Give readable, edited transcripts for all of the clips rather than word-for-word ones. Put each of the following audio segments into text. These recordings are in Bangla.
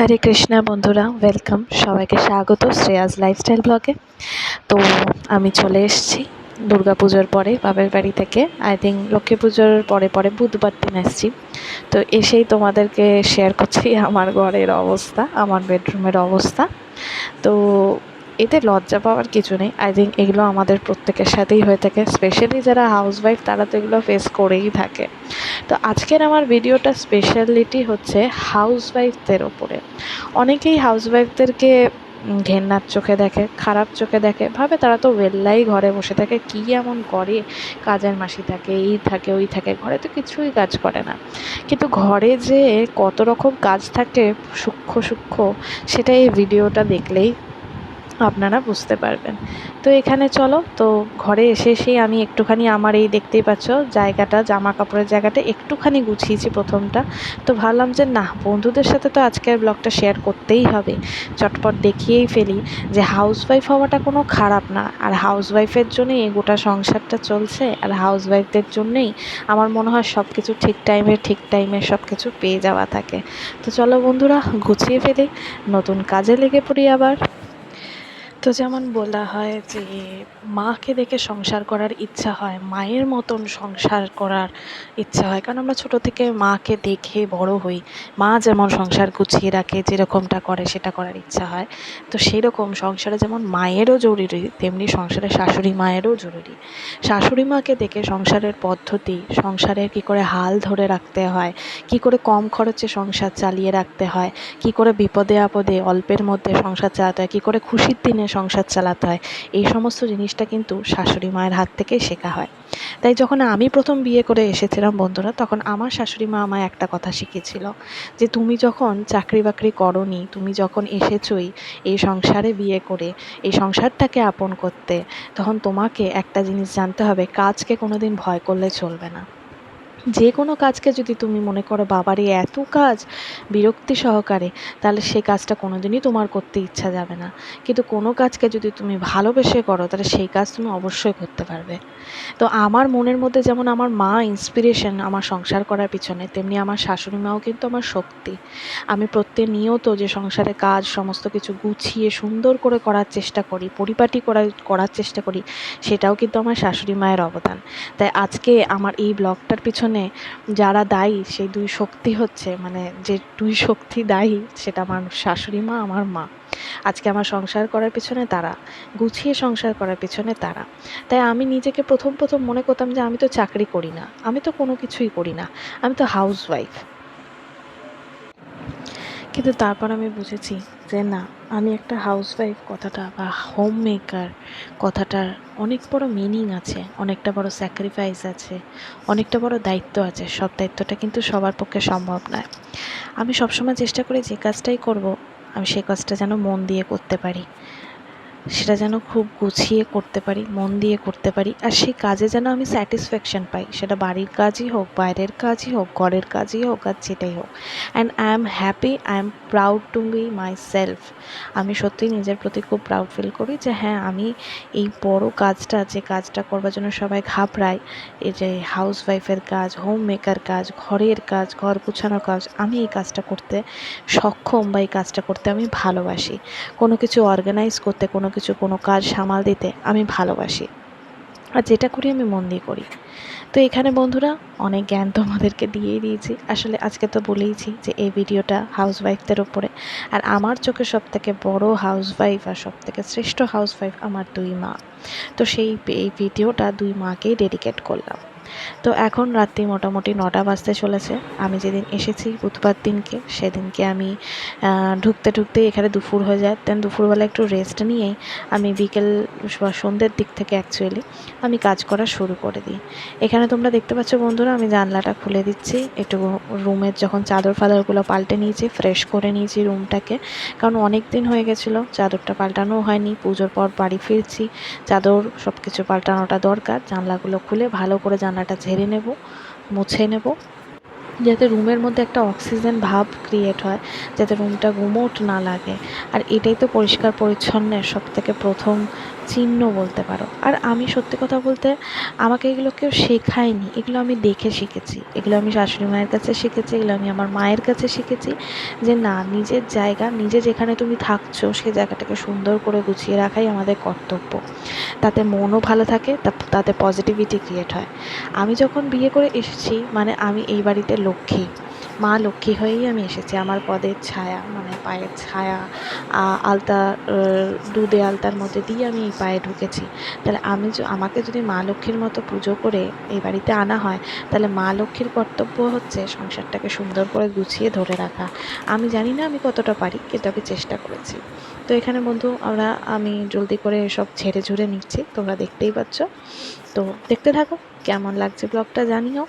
হরে কৃষ্ণা বন্ধুরা, ওয়েলকাম সবাইকে, স্বাগত শ্রেয়াস লাইফস্টাইল ব্লগে। তো আমি চলে এসেছি দুর্গাপুজোর পরে বাবার বাড়ি থেকে। আই থিঙ্ক লক্ষ্মী পুজোর পরে পরে বুধবার দিন এসেছি। তো এসেই তোমাদেরকে শেয়ার করছি আমার ঘরের অবস্থা, আমার বেডরুমের অবস্থা। তো এতে লজ্জা পাওয়ার কিছু নেই। আই থিঙ্ক এগুলো আমাদের প্রত্যেকের সাথেই হয়ে থাকে, স্পেশালি যারা হাউসওয়াইফ তারা তো এগুলো ফেস করেই থাকে। তো আজকের আমার ভিডিওটা স্পেশালিটি হচ্ছে হাউসওয়াইফদের ওপরে। অনেকেই হাউসওয়াইফদেরকে ঘেন্নার চোখে দেখে, খারাপ চোখে দেখে, ভাবে তারা তো ওয়েল্লাই ঘরে বসে থাকে, কী এমন করে, কাজের মাসি থাকে, এই থাকে ওই থাকে, ঘরে তো কিছুই কাজ করে না। কিন্তু ঘরে যে কত রকম কাজ থাকে সূক্ষ্ম সূক্ষ্ম, সেটা এই ভিডিওটা দেখলেই আপনারা বুঝতে পারবেন। তো এখানে চলো, তো ঘরে এসেই আমি একটুখানি আমার এই দেখতেই পাচ্ছ জায়গাটা, জামা কাপড়ের জায়গাটা একটুখানি গুছিয়েছি প্রথমটা। তো ভাবলাম যে না, বন্ধুদের সাথে তো আজকের ব্লগটা শেয়ার করতেই হবে, চটপট দেখিয়েই ফেলি যে হাউসওয়াইফ হওয়াটা কোনো খারাপ না। আর হাউসওয়াইফের জন্যই এই গোটা সংসারটা চলছে, আর হাউসওয়াইফদের জন্যেই আমার মনে হয় সব কিছু ঠিক টাইমে সব কিছু পেয়ে যাওয়া থাকে। তো চলো বন্ধুরা, গুছিয়ে ফেলি, নতুন কাজে লেগে পড়ি আবার। তো যেমন বলা হয় যে মাকে দেখে সংসার করার ইচ্ছা হয়, মায়ের মতন সংসার করার ইচ্ছা হয়, কারণ আমরা ছোট থেকে মাকে দেখে বড় হই। মা যেমন সংসার গুছিয়ে রাখে, যেরকমটা করে সেটা করার ইচ্ছা হয়। তো সেরকম সংসারে যেমন মায়েরও জরুরি, তেমনি সংসারে শাশুড়ি মায়েরও জরুরি। শাশুড়ি মাকে দেখে সংসারের পদ্ধতি, সংসারের কী করে হাল ধরে রাখতে হয়, কী করে কম খরচে সংসার চালিয়ে রাখতে হয়, কী করে বিপদে আপদে অল্পের মধ্যে সংসার চালাতে হয়, কী করে খুশির দিনে সংসার চালাতে হয়, এই সমস্ত জিনিসটা কিন্তু শাশুড়ি মায়ের হাত থেকেই শেখা হয়। তাই যখন আমি প্রথম বিয়ে করে এসেছিলাম বন্ধুরা, তখন আমার শাশুড়ি মা আমায় একটা কথা শিখিয়েছিল যে তুমি যখন চাকরি বাকরি করোনি, তুমি যখন এসেছই এই সংসারে বিয়ে করে, এই সংসারটাকে আপন করতে, তখন তোমাকে একটা জিনিস জানতে হবে, কাজকে কোনোদিন ভয় করলে চলবে না। যে কোনো কাজকে যদি তুমি মনে করো বাবারে এত কাজ, বিরক্তি সহকারে, তাহলে সেই কাজটা কোনোদিনই তোমার করতে ইচ্ছা যাবে না। কিন্তু কোনো কাজকে যদি তুমি ভালোবেসে করো, তাহলে সেই কাজ তুমি অবশ্যই করতে পারবে। তো আমার মনের মধ্যে যেমন আমার মা ইন্সপিরেশন আমার সংসার করার পিছনে, তেমনি আমার শাশুড়ি মাও কিন্তু আমার শক্তি। আমি প্রতিনিয়ত যে সংসারে কাজ সমস্ত কিছু গুছিয়ে সুন্দর করে করার চেষ্টা করি, পরিপাটি করার চেষ্টা করি, সেটাও কিন্তু আমার শাশুড়ি মায়ের অবদান। তাই আজকে আমার এই ব্লগটার পিছনে যারা দায়ী, সেই দুই শক্তি হচ্ছে, মানে যে দুই শক্তি দায়ী, সেটা আমার শাশুড়ি মা, আমার মা। আজকে আমার সংসার করার পিছনে তারা, গুছিয়ে সংসার করার পিছনে তারা। তাই আমি নিজেকে প্রথম প্রথম মনে করতাম যে আমি তো চাকরি করি না, আমি তো কোনো কিছুই করি না, আমি তো হাউসওয়াইফ। কিন্তু তারপর আমি বুঝেছি যে না, আমি একটা হাউসওয়াইফ কথাটা বা হোম মেকার কথাটার অনেক বড় মিনিং আছে, অনেকটা বড় স্যাক্রিফাইস আছে, অনেকটা বড় দায়িত্ব আছে। সব দায়িত্বটা কিন্তু সবার পক্ষে সম্ভব নয়। আমি সবসময় চেষ্টা করি যে কাজটাই করব, আমি সে কাজটা যেন মন দিয়ে করতে পারি, সেটা যেন খুব গুছিয়ে করতে পারি, মন দিয়ে করতে পারি, আর সেই কাজে যেন আমি স্যাটিসফ্যাকশান পাই। সেটা বাড়ির কাজই হোক, বাইরের কাজই হোক, ঘরের কাজই হোক, আর যেটাই হোক। And I am happy, I am proud to B my self. আমি সত্যিই নিজের প্রতি খুব প্রাউড ফিল করি যে হ্যাঁ, আমি এই বড় কাজটা, যে কাজটা করবার জন্য সবাই ঘাবড়ায়, এই যে হাউসওয়াইফের কাজ, হোম মেকার কাজ, ঘরের কাজ, ঘর গুছানোর কাজ, আমি এই কাজটা করতে সক্ষম, বা এই কাজটা করতে আমি ভালোবাসি। কোনো কিছু অর্গানাইজ করতে, কোনো কাজ সামাল দিতে আমি ভালোবাসি, আর যেটা করি আমি মন দিয়ে করি। তো এখানে বন্ধুরা অনেক জ্ঞান তোমাদেরকে দিয়েই দিয়েছি। আসলে আজকে তো বলেইছি যে এই ভিডিওটা হাউসওয়াইফদের ওপরে, আর আমার চোখে সবথেকে বড় হাউসওয়াইফ আর সবথেকে শ্রেষ্ঠ হাউসওয়াইফ আমার দুই মা। তো এই ভিডিওটা দুই মাকেই ডেডিকেট করলাম। তো এখন রাত্রি মোটামুটি 9টা বাজতে চলেছে। আমি যেদিন এসেছি বুধবার দিনকে, সেদিনকে আমি ঢুকতে এখানে দুপুর হয়ে যায়। দেন দুপুরবেলা একটু রেস্ট নিয়েই আমি বিকেল বা সন্ধ্যের দিক থেকে অ্যাকচুয়ালি আমি কাজ করা শুরু করে দিই। এখানে তোমরা দেখতে পাচ্ছ বন্ধুরা, আমি জানলাটা খুলে দিচ্ছি, একটু রুমের যখন চাদর ফাদরগুলো পাল্টে নিয়েছি, ফ্রেশ করে নিয়েছি রুমটাকে, কারণ অনেক দিন হয়ে গেছিলো চাদরটা পাল্টানো হয়নি। পুজোর পর বাড়ি ফিরছি, চাদর সব কিছু পাল্টানোটা দরকার। জানলাগুলো খুলে ভালো করে জানলাটা ঝেড়ে নেব, মুছে নেব, যাতে রুমের মধ্যে একটা অক্সিজেন ভাব ক্রিয়েট হয়, যাতে রুমটা গুমোট না লাগে। আর এটাই তো পরিষ্কার পরিচ্ছন্নের সবথেকে প্রথম চিহ্ন বলতে পারো। আর আমি সত্যি কথা বলতে আমাকে এগুলো কেউ শেখায়নি, এগুলো আমি দেখে শিখেছি, এগুলো আমি শাশুড়ি মায়ের কাছে শিখেছি, এগুলো আমি আমার মায়ের কাছে শিখেছি যে না, নিজের জায়গা, নিজে যেখানে তুমি থাকছো সেই জায়গাটাকে সুন্দর করে গুছিয়ে রাখাই আমাদের কর্তব্য। তাতে মনও ভালো থাকে, তাতে পজিটিভিটি ক্রিয়েট হয়। আমি যখন বিয়ে করে এসেছি মানে আমি এই বাড়িতে লক্ষ্মী, মা লক্ষ্মী হয়েই আমি এসেছি। আমার পদের ছায়া মানে পায়ের ছায়া, আলতা, দুধে আলতার মধ্যে দিয়ে আমি এই পায়ে ঢুকেছি। তাহলে আমাকে যদি মা লক্ষ্মীর মতো পুজো করে এই বাড়িতে আনা হয়, তাহলে মা লক্ষ্মীর কর্তব্য হচ্ছে সংসারটাকে সুন্দর করে গুছিয়ে ধরে রাখা। আমি জানি না আমি কতটা পারি, কিন্তু আমি চেষ্টা করেছি। তো এখানে বন্ধু আমি জলদি করে সব ঝেড়ে ঝুড়ে নিচ্ছি, তোমরা দেখতেই পাচ্ছ। তো দেখতে থাকো, কেমন লাগছে ব্লগটা জানিও।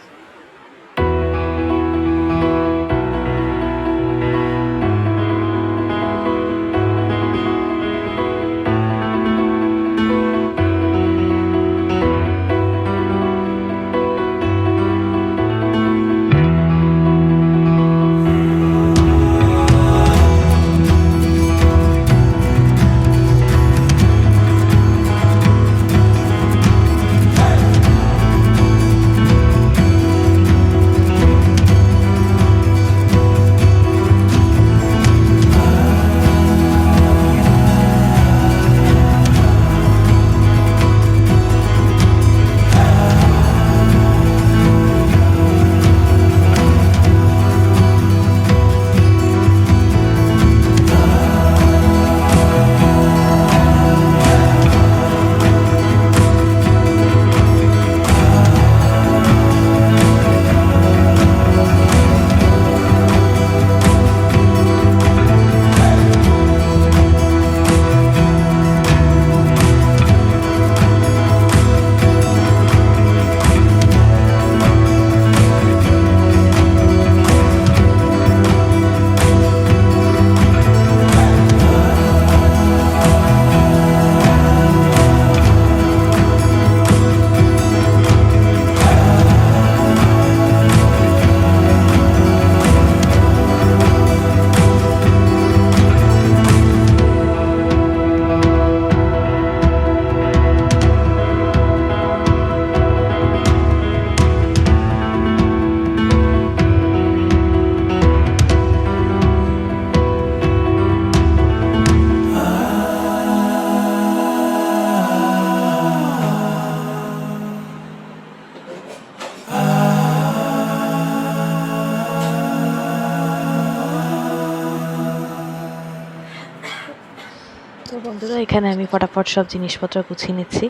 তো বন্ধুরা, এখানে আমি ফটাফট সব জিনিসপত্র গুছিয়ে নিচ্ছি।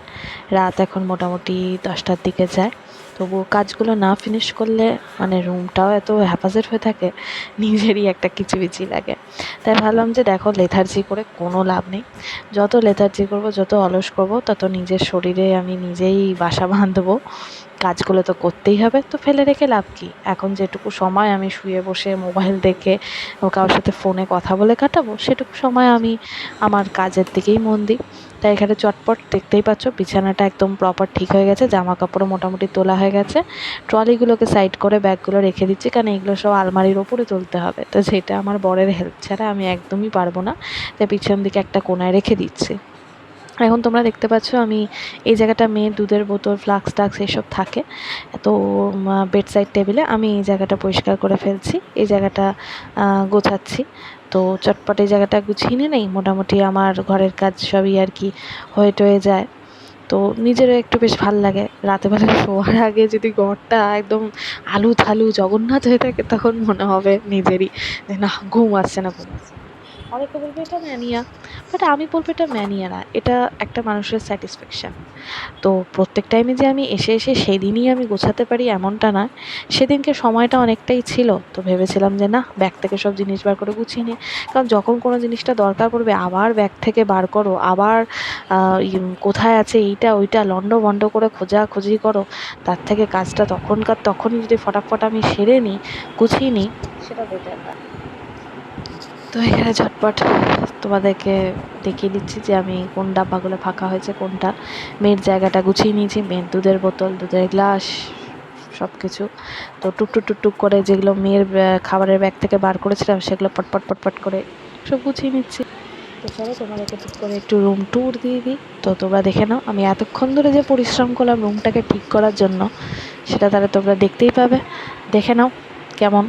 রাত এখন মোটামুটি 10টার দিকে যায়। তবুও কাজগুলো না ফিনিশ করলে মানে রুমটাও এত হ্যাপাজেট হয়ে থাকে, নিজেরই একটা কিচিবিচি লাগে। তাই ভাবলাম যে দেখো, লেথার্জি করে কোনো লাভ নেই। যত লেথার্জি করব, যত অলস করব, তত নিজের শরীরে আমি নিজেই বাসা বাঁধবো। কাজগুলো তো করতেই হবে, তো ফেলে রেখে লাভ কি। এখন যেটুকু সময় আমি শুয়ে বসে মোবাইল দেখে ও কারোর সাথে ফোনে কথা বলে কাটাবো, সেটুকু সময় আমি আমার কাজের দিকেই মন দিই। তাই এখানে চটপট দেখতেই পাচ্ছ, বিছানাটা একদম প্রপার ঠিক হয়ে গেছে, জামা কাপড়ও মোটামুটি তোলা হয়ে গেছে। ট্রলিগুলোকে সাইড করে ব্যাগগুলো রেখে দিচ্ছি, কারণ এগুলো সব আলমারির ওপরে তুলতে হবে। তো যেটা আমার বরের হেল্প ছাড়া আমি একদমই পারবো না, তাই পিছন দিকে একটা কোনায় রেখে দিচ্ছি। এখন তোমরা দেখতে পাচ্ছ আমি এই জায়গাটা, মেয়ের দুধের বোতল, ফ্লাক্স টাক্স এসব থাকে। তো বেড সাইড টেবিলে আমি এই জায়গাটা পরিষ্কার করে ফেলছি, এই জায়গাটা গোছাচ্ছি। তো চটপট এই জায়গাটা গুছিয়ে নিয়ে নেই, মোটামুটি আমার ঘরের কাজ সবই আর কি হয়ে টয়ে যায়। তো নিজেরও একটু বেশ ভাল লাগে। রাতেবেলা শোয়ার আগে যদি ঘরটা একদম আলু থালু জগন্নাথ হয়ে থাকে, তখন মনে হবে নিজেরই যে না, ঘুম আসছে না, ঘুম আসছে না। অনেকে বলবে এটা ম্যানিয়া, বাট আমি বলবো এটা ম্যানিয়া না, এটা একটা মানুষের স্যাটিসফ্যাকশান। তো প্রত্যেক টাইমে যে আমি এসে এসে সেদিনই আমি গোছাতে পারি এমনটা নয়। সেদিনকে সময়টা অনেকটাই ছিল, তো ভেবেছিলাম যে না, ব্যাগ থেকে সব জিনিস বার করে গুছিয়ে নিই। কারণ যখন কোনো জিনিসটা দরকার পড়বে, আবার ব্যাগ থেকে বার করো, আবার কোথায় আছে এইটা ওইটা লন্ডভন্ড করে খোঁজাখুঁজি করো। তার থেকে কাজটা তখনই যদি ফটাফট আমি সেরে নিই, গুছিয়ে নিই, সেটা বেটার হয়। তো এখানে ঝটপট তোমাদেরকে দেখিয়ে দিচ্ছি যে আমি কোন ডাব্বাগুলো ফাঁকা হয়েছে, কোনটা। মেয়ের জায়গাটা গুছিয়ে নিয়েছি, মেয়ের দুধের বোতল, দুধের গ্লাস, সব কিছু। তো টুকটুক টুকটুক করে যেগুলো মেয়ের খাবারের ব্যাগ থেকে বার করেছিলাম, সেগুলো পটপট পটপট করে সব গুছিয়ে নিচ্ছি। তো চলো তোমাদেরকে ঠিক করে একটু রুম ট্যুর দিয়ে দিই। তো তোমরা দেখে নাও আমি এতক্ষণ ধরে যে পরিশ্রম করলাম রুমটাকে ঠিক করার জন্য, সেটা তাহলে তোমরা দেখতেই পাবে। দেখে নাও কেমন।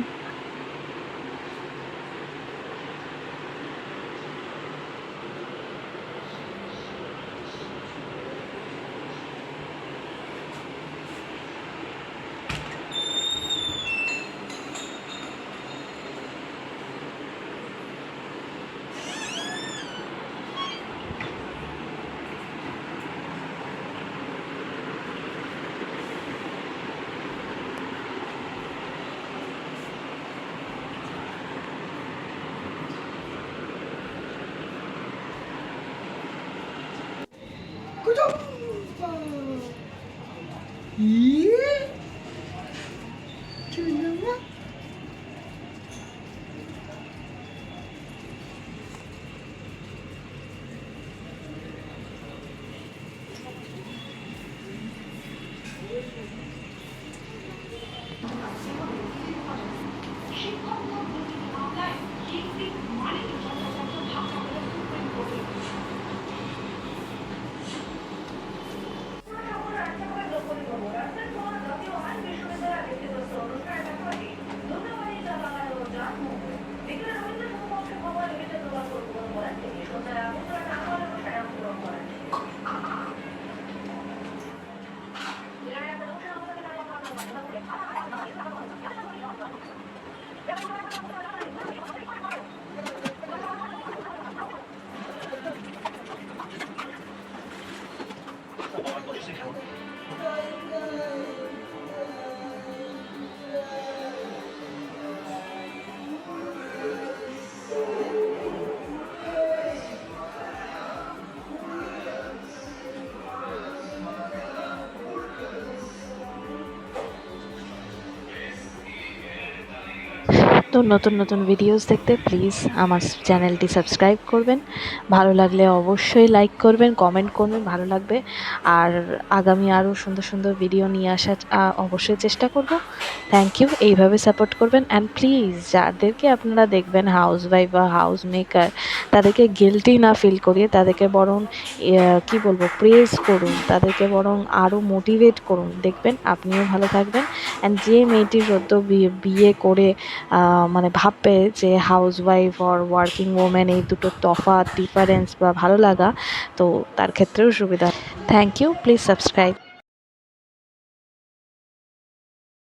তো নতুন নতুন ভিডিওস দেখতে প্লিজ আমার চ্যানেলটি সাবস্ক্রাইব করবেন। ভালো লাগলে অবশ্যই লাইক করবেন, কমেন্ট করবেন, ভালো লাগবে। আর আগামী আরও সুন্দর সুন্দর ভিডিও নিয়ে আসার অবশ্যই চেষ্টা করব। থ্যাংক ইউ, এইভাবে সাপোর্ট করবেন। অ্যান্ড প্লিজ যাদেরকে আপনারা দেখবেন হাউস ওয়াইফ বা হাউস মেকার, তাদেরকে গিল্টি না ফিল করিয়ে তাদেরকে বরং কি বলবো প্রেজ করুন, তাদেরকে বরং আরও মোটিভেট করুন, দেখবেন আপনিও ভালো থাকবেন। অ্যান্ড যে মেয়েটি সদ্য বিয়ে করে মানে ভাববে যে house wife or working women এই দুটো তফাৎ ডিফারেন্স বা ভালো লাগা, তো তার ক্ষেত্রেও সুবিধা। Thank you, please subscribe.